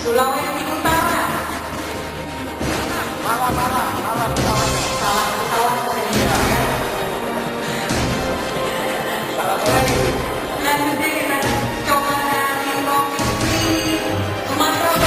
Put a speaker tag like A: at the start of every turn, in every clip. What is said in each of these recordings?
A: Sulawesi Utara. Selanjutnya kita coba dari Provinsi Sumatera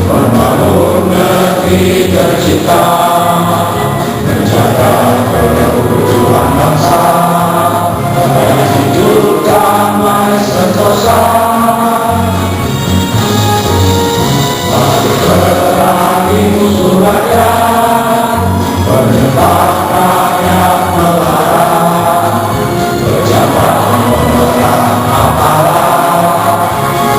A: membangun negeri tercipta, menjaga keutuhan bangsa, hidup damai sentosa, memerangi musuh rakyat, menyembah rakyat melarang, pejabat memerang aparat,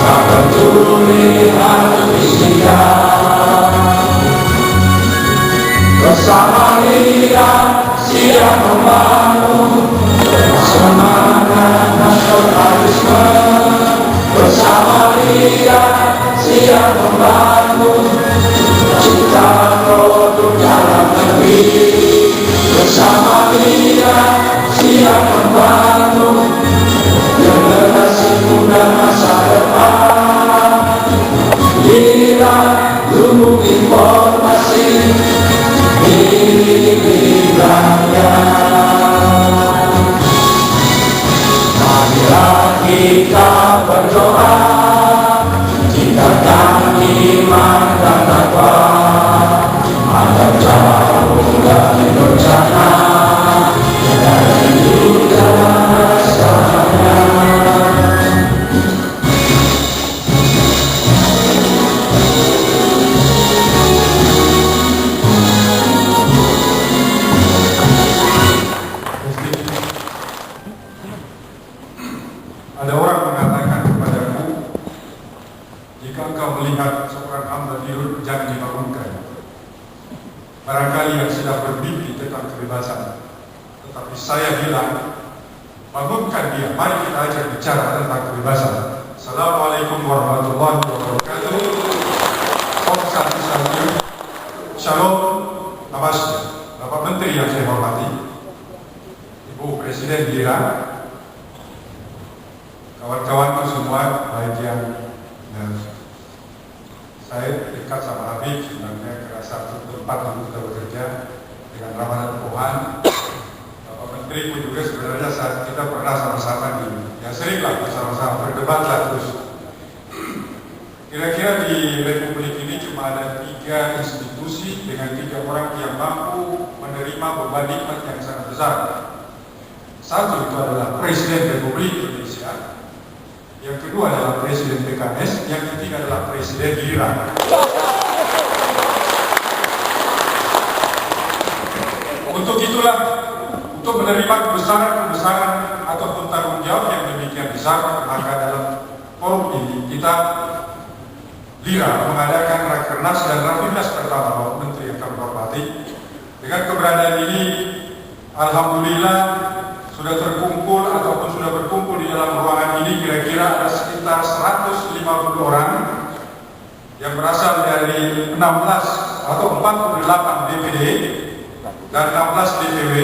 A: tak peduli harus istiqamah. Bersama lihat siap membangun semangat nasionalisme. Bersama lihat siap membangun cipta produk dalam negeri. Bersama lihat siap membangun generasi muda masa depan. Lihat lumbung informasi milik rakyat. Marilah kita berdoa, tingkatkan iman dan takwa, agar jauh dari bencana dan hidup dalam rasanya.
B: Ada orang mengatakan kepadaku, jika engkau melihat seorang hamba dirut, jangan dibangunkan. Barangkali yang sedang bermimpi tentang kebebasan. Tetapi saya bilang, bangunkan dia, mari kita ajak bicara tentang kebebasan. Assalamualaikum warahmatullahi wabarakatuh. Om Santi Santi, Shalom, Namaste. Bapak Menteri yang saya hormati, Ibu Presiden Lira, kawan-kawanku semua, baik yang saya dekat sama Habib, sebenarnya ke satu tempat untuk kita bekerja dengan ramalan Tuhan. Bapak Menteri pun juga sebenarnya saat kita pernah sama-sama ya seringlah bersama-sama berdebatlah terus. Kira-kira di Republik ini cuma ada 3 institusi dengan 3 orang yang mampu menerima beban nikmat yang sangat besar. Satu itu adalah Presiden Republik Indonesia, yang kedua adalah Presiden PKS, yang ketiga adalah Presiden Lira. Untuk itulah, untuk menerima kebesaran-kebesaran ataupun tanggung jawab yang demikian besar, maka dalam forum ini kita Lira mengadakan Rakernas dan Rapimnas pertama, Bapak Menteri yang kami hormati. Dengan keberadaan ini, alhamdulillah sudah terkumpul ataupun sudah berkumpul di dalam ruangan ini kira-kira ada sekitar 150 orang yang berasal dari 16 atau 48 DPD dan 16 DPW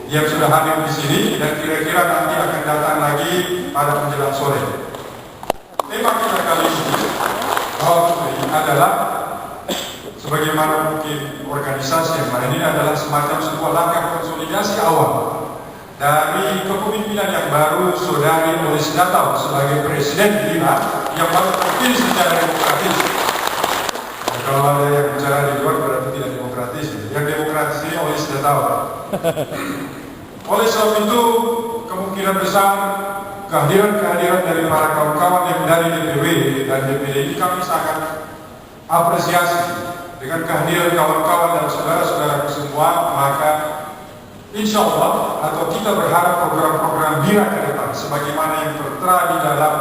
B: yang sudah hadir di sini, dan kira-kira nanti akan datang lagi pada menjelang sore. Tema kita kali ini adalah sebagaimana mungkin organisasi yang lain, ini adalah semacam sebuah langkah konsolidasi awal dari kepemimpinan yang baru Saudari Olis Datau sebagai Presiden Lira yang baru terpilih secara demokratis. Ya, kalau ada yang bicara di luar berarti tidak demokratis. Yang demokratis ini Olis Datau. Oleh sebab itu, kemungkinan besar kehadiran dari para kawan-kawan yang dari DPW dan DPD ini kami sangat apresiasi. Dengan kehadiran kawan-kawan dan saudara-saudara semua, maka insya Allah atau kita berharap program-program Lira ke depan sebagaimana yang tertera di dalam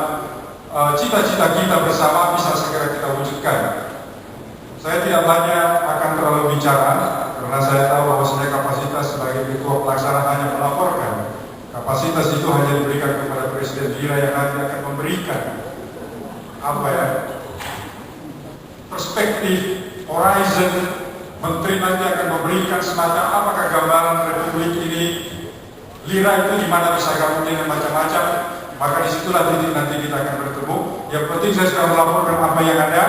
B: cita-cita kita bersama bisa segera kita wujudkan. Saya tidak banyak akan terlalu bicara karena saya tahu bahwa saya kapasitas sebagai ketua pelaksana hanya melaporkan. Kapasitas itu hanya diberikan kepada Presiden Lira yang nanti akan memberikan perspektif, horizon. Menteri nanti akan memberikan semacam apakah gambaran Republik ini, Lira itu di mana bisa gabungnya macam-macam. Maka disitulah titik nanti kita akan bertemu. Yang penting saya sudah melaporkan apa yang ada.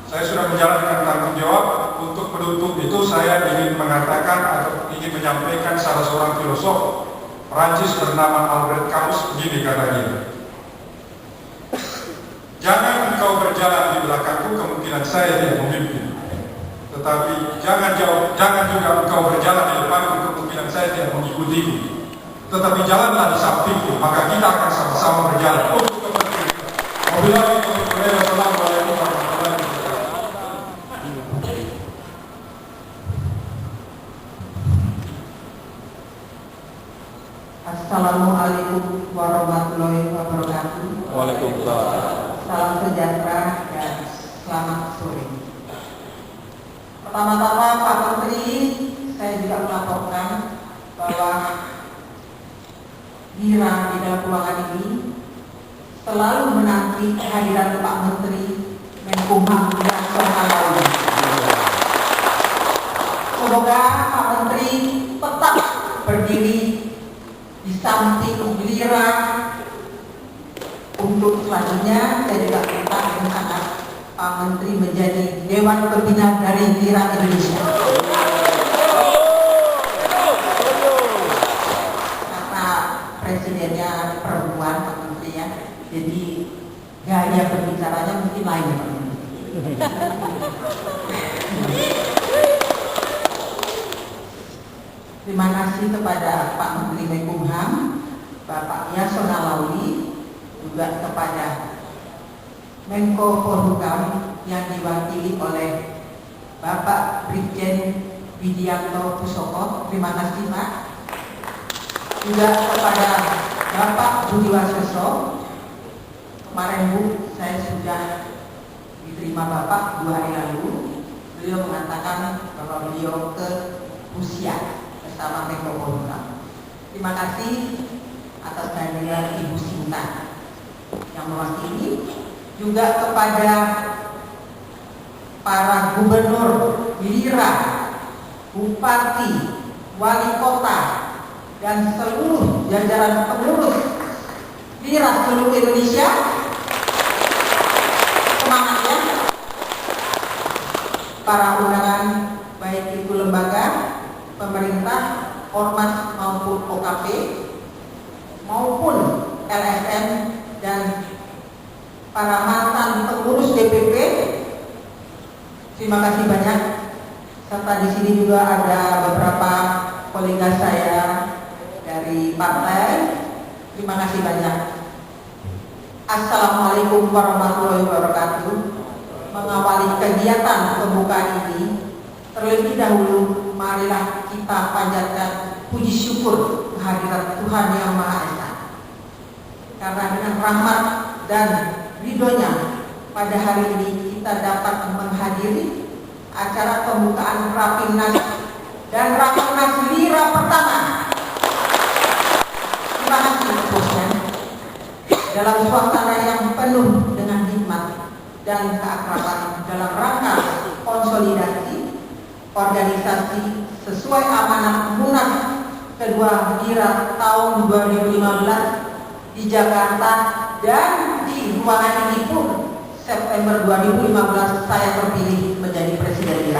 B: Saya sudah menjalankan tanggung jawab. Untuk penutup itu saya ingin mengatakan atau ingin menyampaikan salah seorang filosof Prancis bernama Albert Camus begini katanya. Jangan engkau berjalan berjalan di belakangku, kemungkinan saya tidak memimpin. Tetapi jangan juga engkau berjalan di depanku, kemungkinan saya tidak mengikutimu. Tetapi jalanlah di sampingku, maka kita akan sama-sama berjalan untuk kepentingan kita. Wabillahi taufiq wal hidayah. Wassalamualaikum warahmatullahi wabarakatuh.
C: Assalamualaikum warahmatullahi wabarakatuh.
A: Waalaikumsalam.
C: Salam sejahtera dan selamat sore. Pertama-tama Pak Menteri, saya juga melaporkan bahwa Lira di dalam ruangan ini selalu menanti kehadiran Pak Menteri Menkumham Yasona Lawli. Semoga Pak Menteri tetap berdiri di samping Lira untuk selanjutnya. Saya juga minta dengan Pak Menteri menjadi Dewan Pembina dari Lira Indonesia. Karena presidennya perempuan Pak Menteri ya, jadi gaya berbicaranya mungkin lain ya Pak Menteri. Terima kasih kepada Pak Menteri Menkumham, Bapak Yasona Lawli, juga kepada Menko Polhukam yang diwakili oleh Bapak Brigjen Widianto Pusoko. Terima kasih Pak. Juga kepada Bapak Budi Waseso. Kemarin Bu, saya sudah diterima Bapak 2 hari lalu. Beliau mengatakan bahwa beliau ke Rusia bersama Menko Polhukam. Terima kasih atas kehadiran Ibu Sinta yang mewakili, juga kepada para gubernur Lira, bupati, wali kota, dan seluruh jajaran pengurus Lira seluruh Indonesia. Semangat ya. Para undangan baik itu lembaga, pemerintah, ormas maupun OKP, maupun LSM, dan para mantan pengurus DPP, terima kasih banyak. Serta di sini juga ada beberapa kolega saya dari partai. Terima kasih banyak. Assalamualaikum warahmatullahi wabarakatuh. Mengawali kegiatan pembukaan ini, terlebih dahulu marilah kita panjatkan puji syukur kehadiran Tuhan Yang Maha Esa. Karena dengan rahmat dan ridhonya pada hari ini kita dapat menghadiri acara pembukaan Rapimnas dan Rapimnas Lira pertama. Terima kasih bosnya. Dalam suasana yang penuh dengan hikmat dan keakraban dalam rangka konsolidasi organisasi sesuai amanat Munas kedua Lira tahun 2015 di Jakarta, dan di ruangan ini pun September 2015 saya terpilih menjadi Presiden Lira.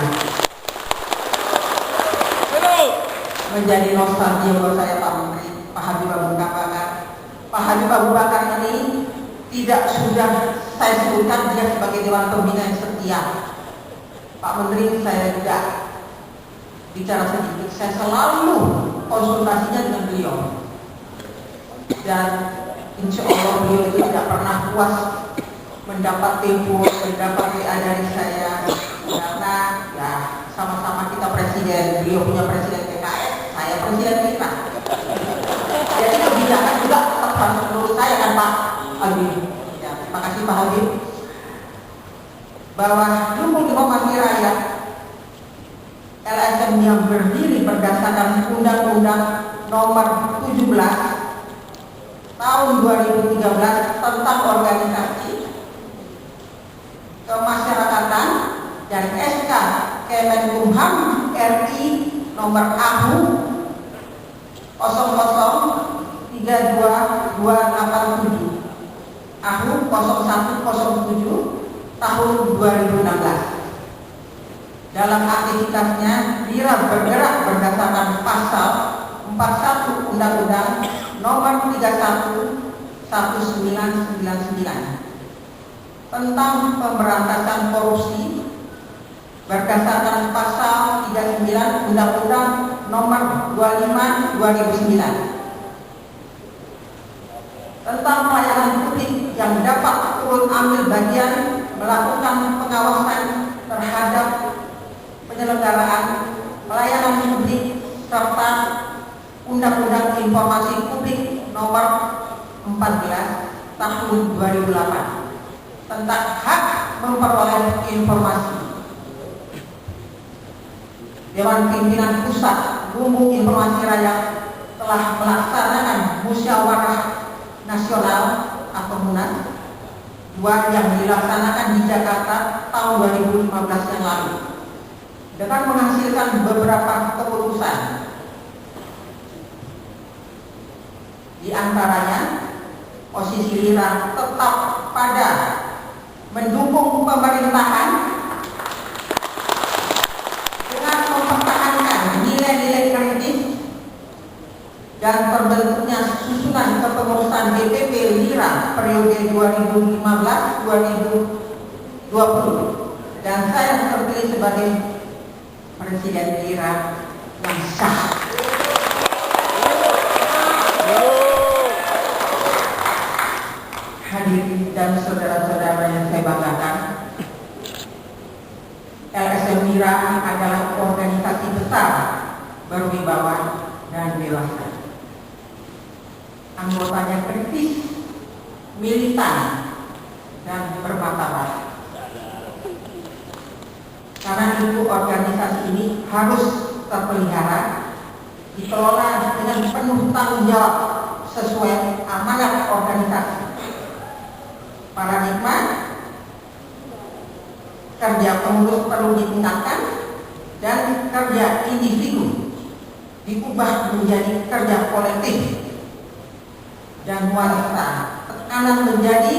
C: Menjadi nostalgia buat saya Pak Menteri, Pak Habib Abu Bakar. Pak Habib Abu Bakar ini tidak sudah saya sebutkan dia sebagai Dewan Pembina yang setia. Pak Menteri, saya tidak bicara sedikit, saya selalu konsultasinya dengan beliau. Dan insya Allah beliau itu tidak pernah puas mendapat telepon, mendapat WA dari saya, karena ya sama-sama kita presiden. Beliau punya presiden PKS, saya presiden kita. Jadi kebijakan juga tetap menurut saya kan Pak Habib. Ya, terima kasih Pak Habib. Bahwa dukung informasi rakyat LSM yang berdiri berdasarkan Undang-Undang Nomor 17 Tahun 2013 tentang organisasi kemasyarakatan dan SK Kemenkumham RI Nomor AHU 0032287 AHU 0107 tahun 2016. Dalam aktivitasnya Lira bergerak berdasarkan pasal 41 Undang-Undang Nomor 31 1999 tentang pemberantasan korupsi berdasarkan pasal 39 Undang-Undang Nomor 25 2009 tentang pelayanan publik yang dapat turut ambil bagian melakukan pengawasan terhadap penyelenggaraan pelayanan publik serta Undang-Undang Informasi Publik Nomor 14 Tahun 2008 tentang hak memperoleh informasi. Dewan Pimpinan Pusat Lumbung Informasi Rakyat telah melaksanakan musyawarah nasional atau MUNAS 2 yang dilaksanakan di Jakarta tahun 2015 yang lalu dengan menghasilkan beberapa keputusan. Di antaranya, posisi Lira tetap pada mendukung pemerintahan dengan mempertahankan nilai-nilai kritis dan terbentuknya susunan kepengurusan DPP Lira periode 2015-2020 dan saya terpilih sebagai Presiden Lira yang sah. Hadirin dan saudara-saudara yang saya banggakan, LSM Lira adalah organisasi besar, berwibawa dan dewasa. Anggotanya kritis, militan, dan bermartabat. Karena itu organisasi ini harus terpelihara, dikelola dengan penuh tanggung jawab sesuai amanat organisasi. Paradigma kerja pengurus perlu ditingkatkan dan kerja individu diubah menjadi kerja kolektif dan wanita tekanan menjadi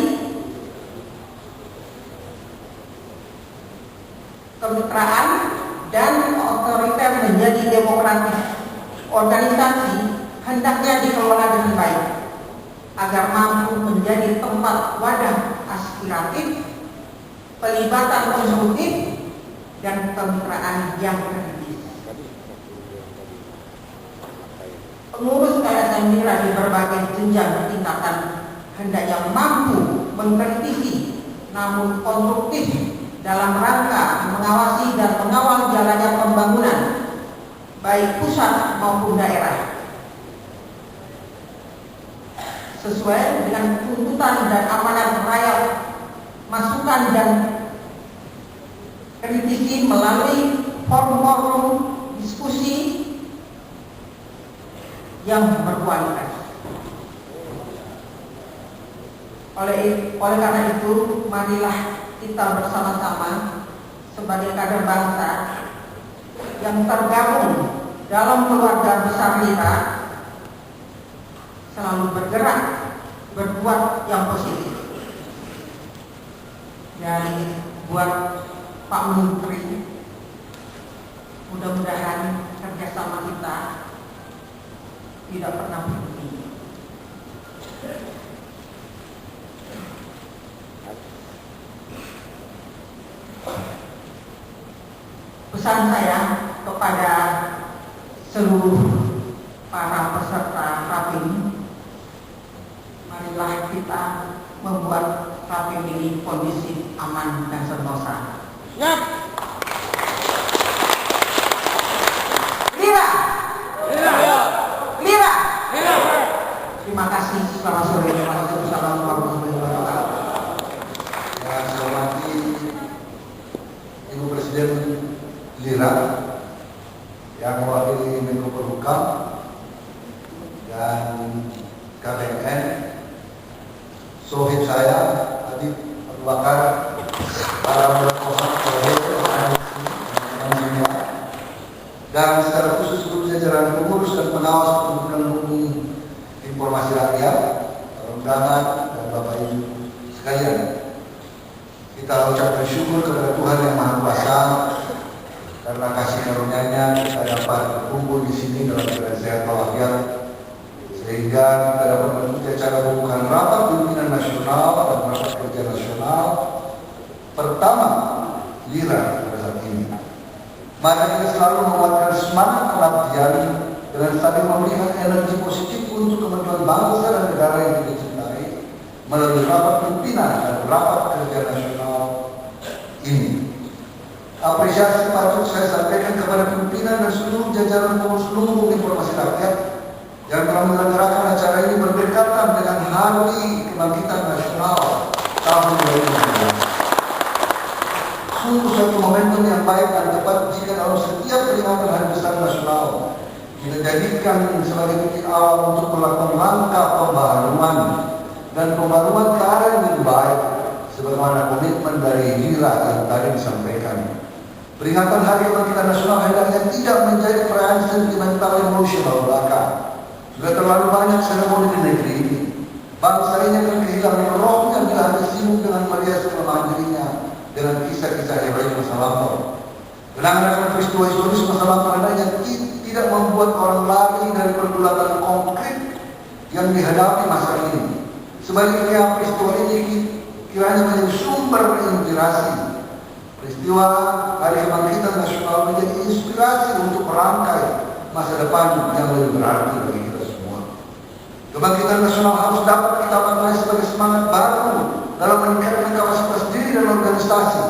C: kemitraan dan otoriter menjadi demokratis. Organisasi hendaknya dikelola dengan baik agar mampu menjadi tempat wadah aspiratif, pelibatan konstruktif, dan kemitraan yang kritis. Pengurus LSM Lira di berbagai jenjang tingkatan hendaknya mampu mengkritisi namun konstruktif dalam rangka mengawasi dan mengawal jalannya pembangunan baik pusat maupun daerah sesuai dengan tuntutan dan amanat rakyat. Masukan dan kritisi melalui forum-forum diskusi yang berkualitas. Oleh karena itu, marilah kita bersama-sama sebagai kader bangsa yang tergabung dalam keluarga besar Lira selalu bergerak, berbuat yang positif. Dan buat Pak Menteri, mudah-mudahan kerjasama kita tidak pernah berhenti. Pesan saya kepada seluruh para peserta rapim, marilah kita membuat rapim ini kondusif, aman, dan sentosa. Yap. Lira. Lira. Lira. Lira. Terima kasih. Selamat sore. Wassalamualaikum warahmatullahi wabarakatuh.
A: Yang saya hormati Ibu Presiden Lira, yang mewakili Menko Polhukam dan KPN, sohib saya Adib Abu Bakar, para dan secara khusus seluruh jajaran pengurus dan pengawas Perhimpunan Hukum Informasi Rakyat, undangan, dan Bapak Ibu sekalian. Kita ucapkan syukur kepada Tuhan Yang Maha Kuasa karena kasih karunia-Nya kita dapat berkumpul di sini dalam keadaan sehat walafiat, sehingga kita dapat mengikuti acara pembukaan rapat pimpinan nasional dan rapat kerja nasional Pertama, Lira pada saat ini. Maka kita selalu menguatkan semangat pengabdian dengan saling memberikan energi positif untuk kemajuan bangsa dan negara yang kita cintai melalui rapat pimpinan dan rapat kerja nasional ini. Apresiasi patut saya sampaikan kepada pimpinan dan seluruh jajaran pengurus lumbung informasi rakyat yang telah menyelenggarakan acara ini berdekatan dengan Hari Kebangkitan Nasional tahun 2019. Sungguh suatu momentum yang baik dan tepat jika dalam setiap peringatan Hari Besar Nasional kita jadikan sebagai titik awal untuk melakukan langkah pembaharuan dan pembaruan ke arah yang lebih baik sebagaimana komitmen dari Lira yang tadi disampaikan. Peringatan Hari Kebangkitan Nasional hendaknya tidak menjadi perayaan sentimental emosional belaka. Sudah terlalu banyak seremoni di negeri ini. Bangsa ini akan kehilangan rohnya bila hanya sibuk dengan merias kelemahan dirinya dengan kisah-kisah heroik masa lampau. Kenangan akan peristiwa historis masa lampau hendaknya tidak membuat orang lari dari pergulatan konkret yang dihadapi masa ini. Sebaliknya peristiwa ini kiranya menjadi sumber inspirasi. Peristiwa Hari Kebangkitan Nasional menjadi inspirasi untuk merangkai masa depan yang lebih berarti bagi kita semua. Kebangkitan nasional harus dapat kita maknai sebagai semangat baru dalam meningkatkan kapasitas diri dan organisasi,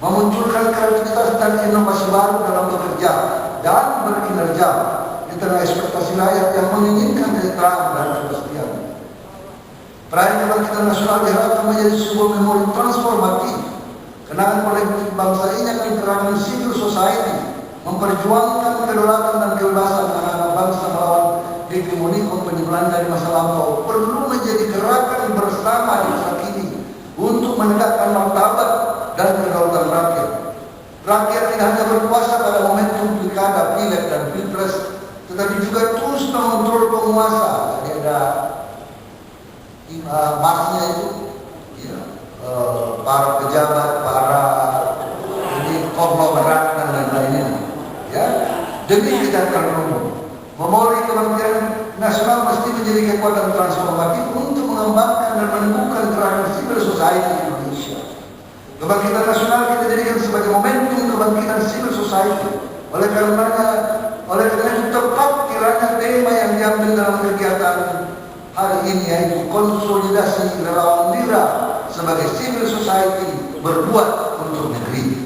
A: memunculkan kreativitas dan inovasi baru dalam bekerja dan berkinerja di tengah ekspektasi rakyat yang menginginkan keterangan dan kepastian. Perayaan Kebangkitan Nasional diharapkan menjadi sebuah memori transformatif. Kenangan politik bangsa ini akan gerakan civil society memperjuangkan kedaulatan dan kebebasan anak-anak bangsa melawan hegemoni kompeni Belanda di masa lampau perlu menjadi gerakan bersama di masa kini untuk menegakkan martabat dan kedaulatan rakyat. Rakyat tidak hanya berkuasa pada momentum pilkada, pileg dan pilpres, tetapi juga terus mengontrol penguasa. Jadi ada masnya itu, ya, para pejabat, para konglomerat dan lain-lainnya, ya, demi kesejahteraan umum. Memori Kebangkitan Nasional mesti menjadi kekuatan transformatif untuk mengembangkan dan menemukan gerakan civil society di Indonesia. Kebangkitan Nasional kita jadikan sebagai momentum kebangkitan civil society. Oleh karena itu tepat kiranya tema yang diambil dalam kegiatan hari ini yaitu konsolidasi relawan Lira sebagai civil society berbuat untuk negeri.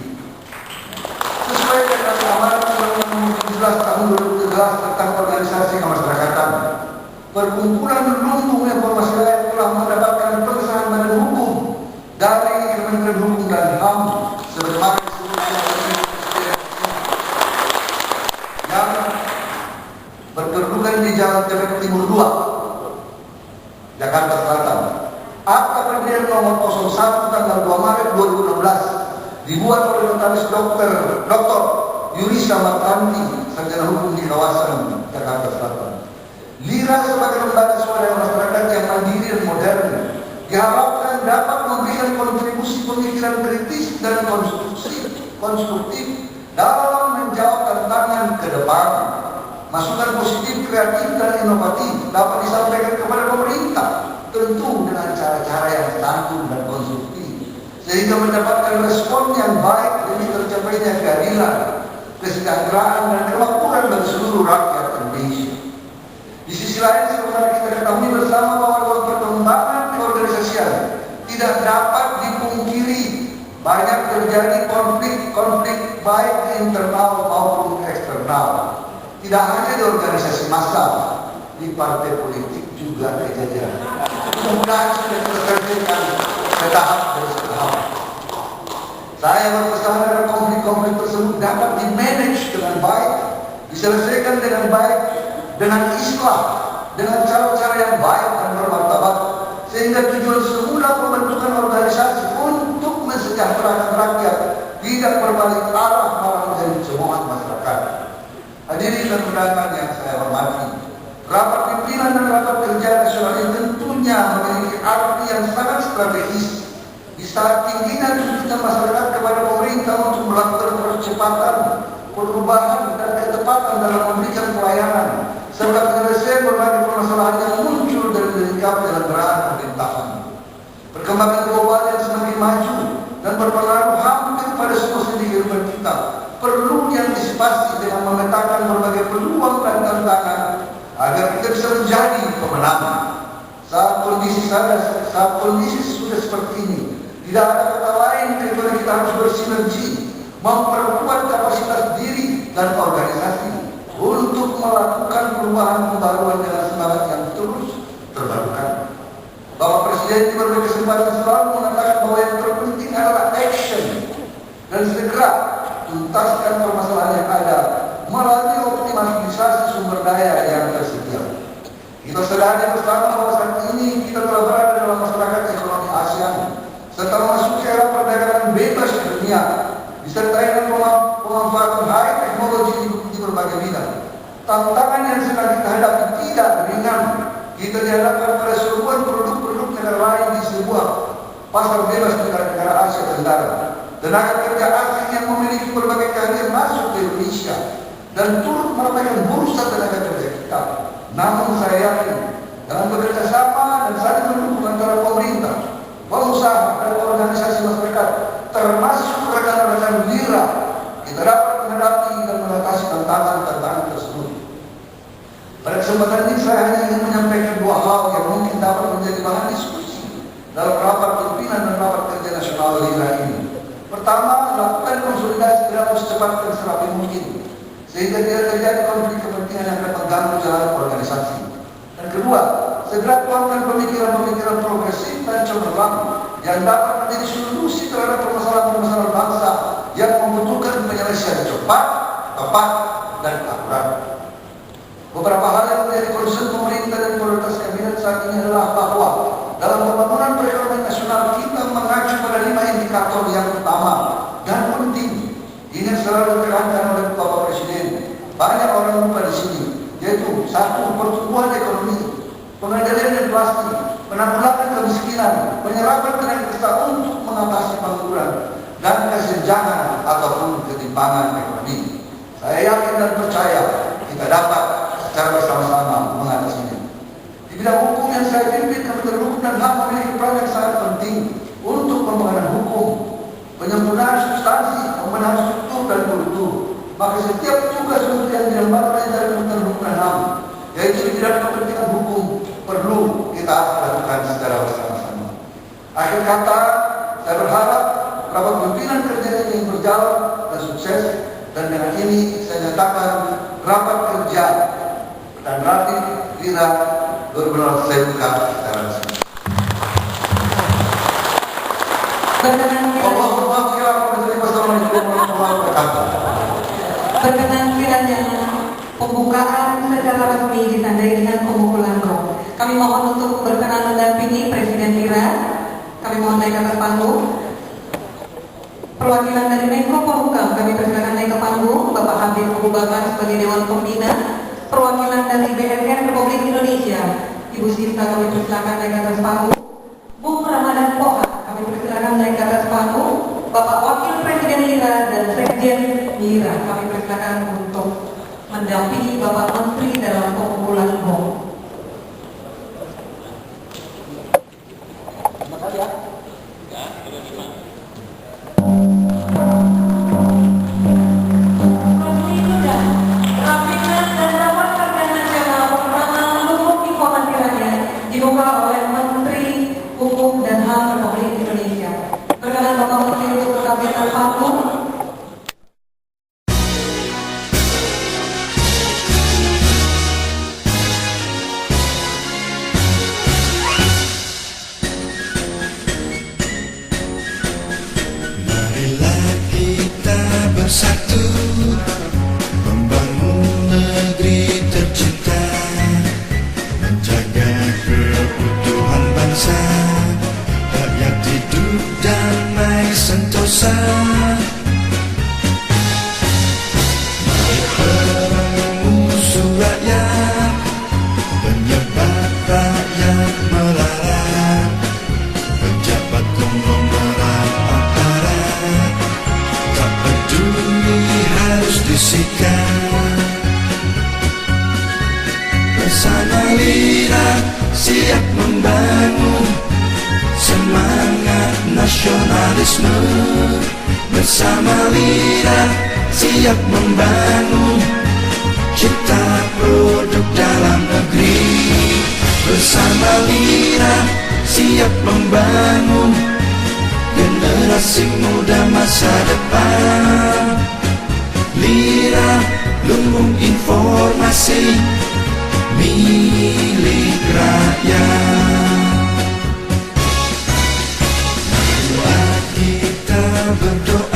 A: Sesuai dengan amanat Undang-Undang 17 tahun 2013 tentang organisasi kemasyarakatan, perkumpulan lumbung informasi rakyat telah mendapatkan pengesahan badan hukum dari Kementerian Hukum dan HAM sebagaimana yang berkedudukan di Jalan Tebet Timur 2, Jakarta Selatan. Akta pendirian nomor 01 tanggal 2 Maret 2016 dibuat oleh notaris Dr. Yurisa Martanti, sarjana hukum di kawasan Jakarta Selatan. Lira sebagai lembaga swadaya masyarakat yang mandiri dan modern diharapkan dapat memberikan kontribusi pemikiran kritis dan konstruktif dalam menjawab tantangan ke depan. Masukan positif, kreatif dan inovatif dapat disampaikan kepada pemerintah, tentu dengan cara-cara yang santun dan konstruktif, sehingga mendapatkan respon yang baik demi tercapainya keadilan, kesejahteraan dan kemakmuran bagi seluruh rakyat Indonesia. Di sisi lain, sebenarnya kita ketahui bersama bahwa dalam perkembangan keorganisasian tidak dapat dipungkiri banyak terjadi konflik baik internal maupun eksternal. Tidak hanya di organisasi massa, di partai politik juga kejadian. Mudah-mudahan sudah terselesaikan setahap demi setahap. Saya berpesan agar konflik-konflik tersebut dapat dimanage dengan baik, diselesaikan dengan baik, dengan islah, dengan cara-cara yang baik dan bermartabat, sehingga tujuan semula pembentukan organisasi untuk mensejahterakan rakyat tidak berbalik arah malah menjadi cemoohan masyarakat. Hadirin dan undangan yang saya hormati, rapat pimpinan dan rapat kerja nasional ini tentunya memiliki arti yang sangat strategis di saat tingginya tuntutan masyarakat kepada pemerintah untuk melakukan percepatan, perubahan dan ketepatan dalam memberikan pelayanan serta penyelesaian berbagai permasalahan yang muncul dan dilengkapi dalam gerakan pemerintahan. Perkembangan global yang semakin maju dan berpengaruh menjadi pemenang. Saat kondisi sudah seperti ini, tidak ada kata lain kecuali kita harus bersinergi, memperkuat kapasitas diri dan organisasi untuk melakukan perubahan pembaruan dengan semangat yang terus terbarukan. Bapak Presiden di berbagai kesempatan selalu mengatakan bahwa yang terpenting adalah action dan segera tuntaskan permasalahan yang ada melalui optimalisasi sumber daya yang tersedia. Kita sadari bersama bahwa saat ini kita telah berada dalam masyarakat ekonomi ASEAN setelah masuk era perdagangan bebas di dunia, disertai dengan pemanfaatan high teknologi di berbagai bidang. Tantangan yang sedang kita hadapi tidak ringan. Kita dihadapkan pada seruan produk-produk negara lain di sebuah pasar bebas negara-negara Asia Tenggara. Tenaga kerja asing yang memiliki berbagai keahlian masuk ke Indonesia dan turut meramaikan bursa tenaga kerja kita. Namun saya yakin dengan bekerja sama dan saling mendukung antara pemerintah, pengusaha dan organisasi masyarakat, termasuk rekan-rekan Lira, kita dapat menghadapi dan mengatasi tantangan-tantangan tersebut. Pada kesempatan ini saya hanya ingin menyampaikan dua hal yang mungkin dapat menjadi bahan diskusi dalam rapat pimpinan dan rapat kerja nasional Lira ini. Pertama, lakukan konsolidasi dalam secepat dan serapi mungkin, sehingga tidak terjadi konflik kepentingan yang akan mengganggu jalan organisasi. Dan kedua, segera tuangkan pemikiran-pemikiran progresif dan cemerlang yang dapat menjadi solusi terhadap permasalahan-permasalahan bangsa yang membutuhkan penyelesaian cepat, tepat, dan akurat. Beberapa hal yang menjadi concern pemerintah dan prioritas kabinet saat ini adalah bahwa dalam pembangunan perekonomian nasional kita mengacu pada 5 indikator yang utama dan penting. Ini selalu ditekankan oleh Bapak Presiden. Banyak orang lupa di sini, yaitu 1. Pertumbuhan ekonomi, pengendalian inflasi, penanggulangan kemiskinan, penyerapan tenaga kerja untuk mengatasi pengangguran dan kesenjangan ataupun ketimpangan ekonomi. Saya yakin dan percaya kita dapat secara bersama-sama mengatasinya. Di bidang hukum yang saya pimpin, Kementerian Hukum dan HAM memiliki peran yang sangat penting untuk pembangunan hukum, penyempurnaan substansi, pembenahan struktur dan kultur. Maka setiap tugas yang dilemparkan dari Kementerian Hukum dan HAM, yaitu di bidang kepentingan hukum, perlu kita lakukan secara bersama-sama. Akhir kata, saya berharap rapat pimpinan kerja ini berjalan dan sukses. Dan dengan ini saya nyatakan rapat kerja dan Rapat Lira benar-benar saya buka secara resmi.
C: Berkenan kiranya pembukaan secara resmi ditandai dengan pemukulan gong. Kami mohon untuk berkenan mendampingi Presiden Lira. Kami mohon naik ke atas panggung. Perwakilan dari Menko Polhukam kami persilakan naik ke panggung. Bapak Habib Abu Bakar sebagai Dewan Pembina. Perwakilan dari BNN Republik Indonesia, Ibu Sinta kami persilakan naik ke atas panggung. Bung Ramadan Poha kami persilakan naik ke atas panggung. Bapak Wakil Presiden Lira dan Sekjen Lira kami persilakan untuk mendampingi Bapak Menteri dalam pemukulan gong. Dibuka oleh Menteri Hukum dan HAM Republik Indonesia. Berkenan Bapak Menteri untuk tetap di atas panggung.
D: Marilah kita bersatu membangun negeri tercinta, menjaga keutuhan bangsa, rakyat hidup damai sentosa. Mari pengusung rakyat, penyebab rakyat melarat, pejabat konglomerat aparat, tak peduli harus disikat. Bersama Lira siap membangun semangat nasionalisme. Bersama Lira siap membangun cipta produk dalam negeri. Bersama Lira siap membangun generasi muda masa depan. Lira, lumbung informasi milik rakyat. Mari kita berdoa